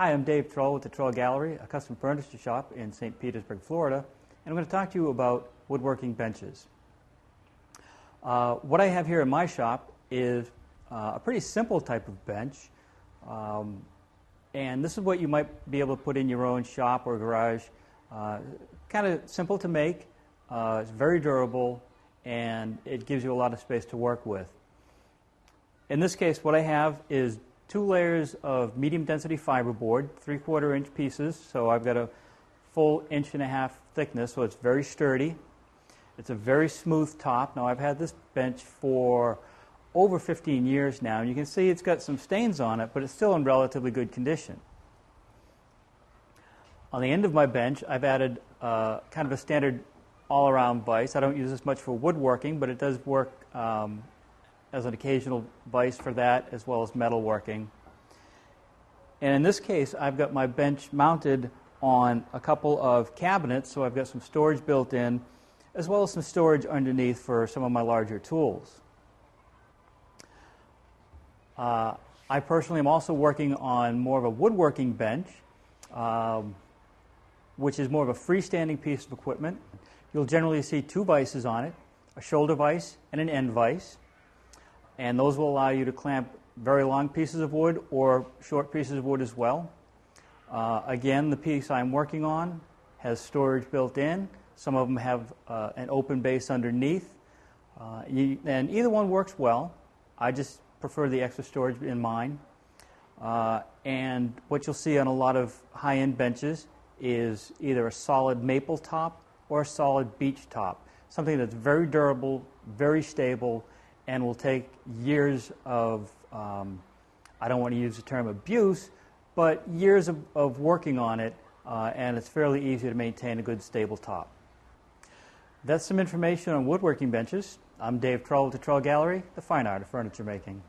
Hi, I'm Dave Troll with the Troll Gallery, a custom furniture shop in St. Petersburg, Florida, and I'm going to talk to you about woodworking benches. What I have here in my shop is a pretty simple type of bench, and this is what you might be able to put in your own shop or garage. Kind of simple to make, it's very durable, and it gives you a lot of space to work with. In this case, what I have is 2 layers of medium density fiberboard, 3/4 inch pieces, so I've got a full 1.5 inch thickness, so it's very sturdy. It's a very smooth top. Now I've had this bench for over 15 years now, and you can see it's got some stains on it, but it's still in relatively good condition. On the end of my bench, I've added kind of a standard all-around vise. I don't use this much for woodworking, but it does work as an occasional vise for that, as well as metalworking. And in this case, I've got my bench mounted on a couple of cabinets, so I've got some storage built in, as well as some storage underneath for some of my larger tools. I personally am also working on more of a woodworking bench, which is more of a freestanding piece of equipment. You'll generally see 2 vices on it, a shoulder vise and an end vise. And those will allow you to clamp very long pieces of wood or short pieces of wood as well. Again, the piece I'm working on has storage built in. Some of them have an open base underneath. And either one works well. I just prefer the extra storage in mine. And what you'll see on a lot of high-end benches is either a solid maple top or a solid beech top. Something that's very durable, very stable, and will take years of, I don't want to use the term abuse, but years of working on it, and it's fairly easy to maintain a good stable top. That's some information on woodworking benches. I'm Dave Troll with the Troll Gallery, the fine art of furniture making.